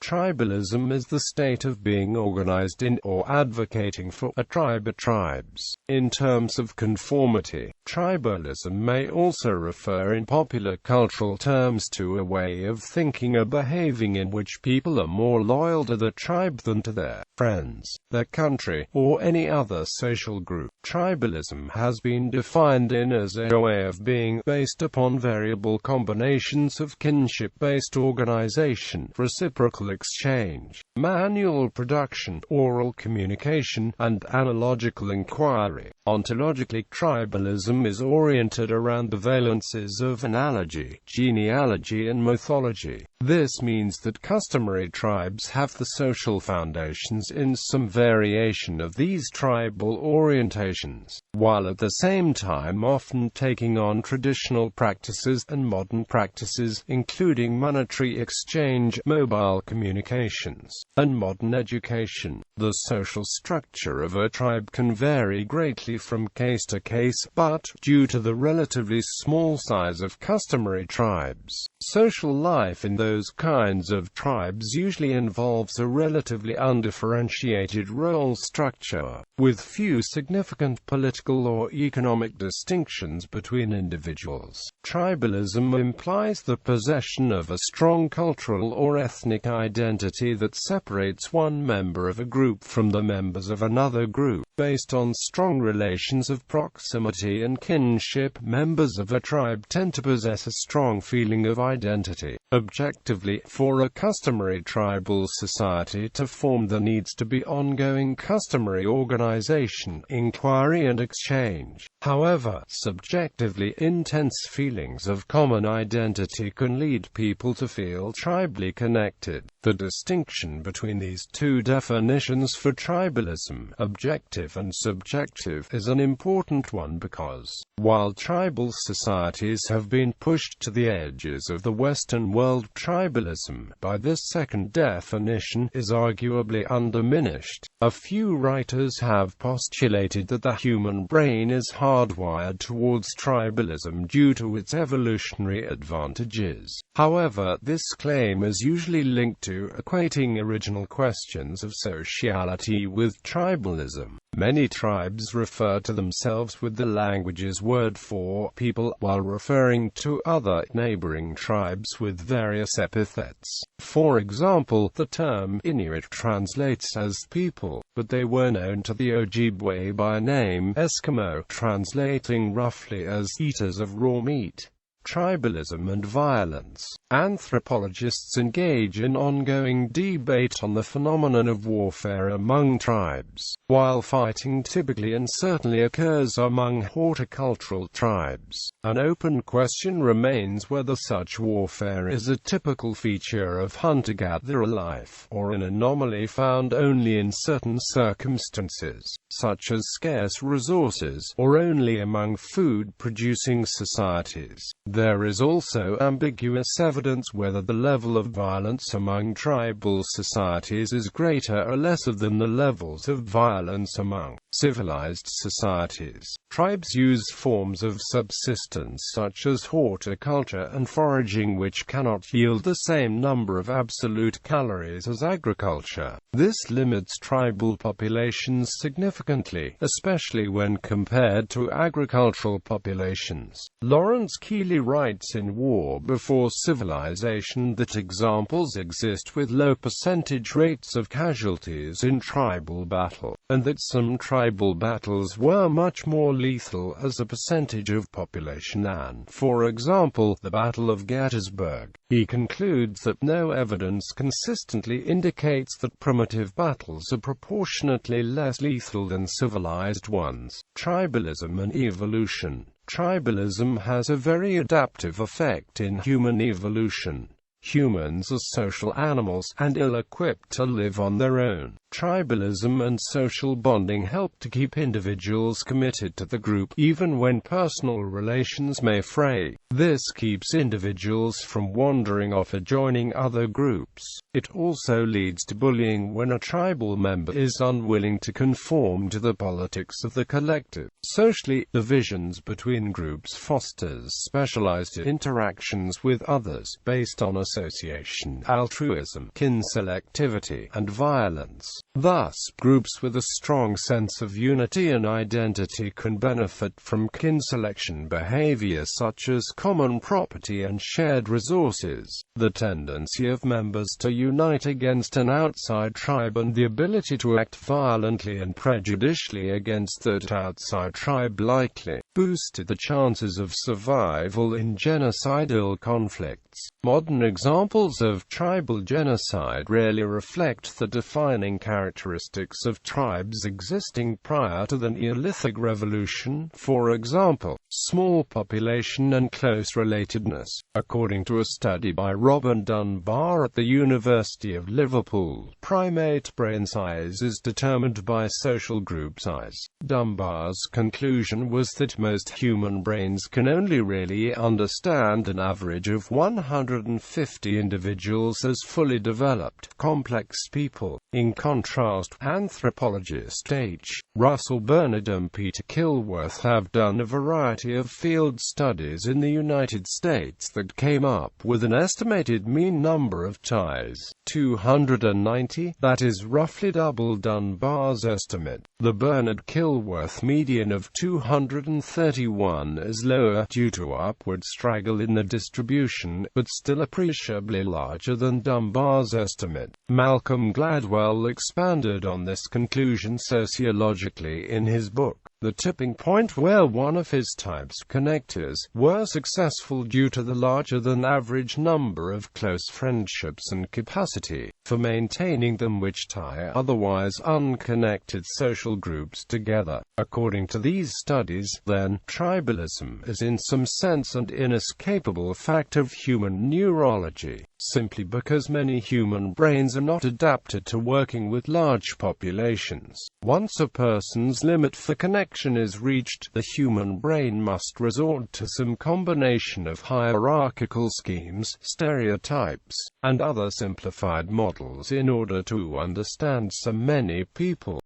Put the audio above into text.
Tribalism is the state of being organized in, or advocating for, a tribe or tribes. In terms of conformity, tribalism may also refer in popular cultural terms to a way of thinking or behaving in which people are more loyal to the tribe than to their friends, their country, or any other social group. Tribalism has been defined as a way of being based upon variable combinations of kinship-based organization, reciprocal exchange, manual production, oral communication, and analogical inquiry. Ontologically, tribalism is oriented around the valences of analogy, genealogy, and mythology. This means that customary tribes have the social foundations in some variation of these tribal orientations, while at the same time often taking on traditional practices and modern practices, including monetary exchange, mobile communications, and modern education. The social structure of a tribe can vary greatly from case to case, but, due to the relatively small size of customary tribes, social life in those kinds of tribes usually involves a relatively undifferentiated role structure, with few significant political or economic distinctions between individuals. Tribalism implies the possession of a strong cultural or ethnic identity that separates one member of a group from the members of another group. Based on strong relations of proximity and kinship, members of a tribe tend to possess a strong feeling of identity. Objectively, for a customary tribal society to form, there needs to be ongoing customary organization, inquiry, and exchange. However, subjectively, intense feelings of common identity can lead people to feel tribally connected. The distinction between these two definitions for tribalism, objective and subjective, is an important one because, while tribal societies have been pushed to the edges of the Western world, tribalism, by this second definition, is arguably undiminished. A few writers have postulated that the human brain is hardwired towards tribalism due to its evolutionary advantages. However, this claim is usually linked to equating original questions of sociality with tribalism. Many tribes refer to themselves with the language's word for people, while referring to other neighboring tribes with various epithets. For example, the term Inuit translates as people, but they were known to the Ojibwe by name Eskimo, translating roughly as eaters of raw meat. Tribalism and violence. Anthropologists engage in ongoing debate on the phenomenon of warfare among tribes. While fighting typically and certainly occurs among horticultural tribes, an open question remains whether such warfare is a typical feature of hunter-gatherer life, or an anomaly found only in certain circumstances, such as scarce resources, or only among food-producing societies. There is also ambiguous evidence whether the level of violence among tribal societies is greater or lesser than the levels of violence among civilized societies. Tribes use forms of subsistence such as horticulture and foraging which cannot yield the same number of absolute calories as agriculture. This limits tribal populations significantly, especially when compared to agricultural populations. Lawrence Keeley writes in War Before Civilization that examples exist with low percentage rates of casualties in tribal battle, and that some tribal battles were much more lethal as a percentage of population than, for example, the Battle of Gettysburg. He concludes that no evidence consistently indicates that primitive battles are proportionately less lethal than civilized ones. Tribalism and evolution. Tribalism has a very adaptive effect in human evolution. Humans are social animals, and ill-equipped to live on their own. Tribalism and social bonding help to keep individuals committed to the group, even when personal relations may fray. This keeps individuals from wandering off or joining other groups. It also leads to bullying when a tribal member is unwilling to conform to the politics of the collective. Socially, divisions between groups fosters specialized interactions with others, based on association, altruism, kin selectivity, and violence. Thus, groups with a strong sense of unity and identity can benefit from kin selection behavior such as common property and shared resources. The tendency of members to unite against an outside tribe and the ability to act violently and prejudicially against that outside tribe likely boosted the chances of survival in genocidal conflicts. Modern examples of tribal genocide rarely reflect the defining characteristics of tribes existing prior to the Neolithic Revolution, for example, small population and close relatedness. According to a study by Robert Dunbar at the University of Liverpool, primate brain size is determined by social group size. Dunbar's conclusion was that most human brains can only really understand an average of 150 individuals as fully developed, complex people. In contrast, anthropologist H. Russell Bernard and Peter Kilworth have done a variety of field studies in the United States that came up with an estimated mean number of ties, 290, that is roughly double Dunbar's estimate. The Bernard-Kilworth median of 231 is lower due to upward straggle in the distribution, but still appreciably larger than Dunbar's estimate. Malcolm Gladwell expanded on this conclusion sociologically in his book, The Tipping Point, where one of his type's connectors were successful due to the larger-than-average number of close friendships and capacity for maintaining them which tie otherwise unconnected social groups together. According to these studies, then, tribalism is in some sense an inescapable fact of human neurology, simply because many human brains are not adapted to working with large populations. Once a person's limit for connection is reached, the human brain must resort to some combination of hierarchical schemes, stereotypes, and other simplified models in order to understand so many people.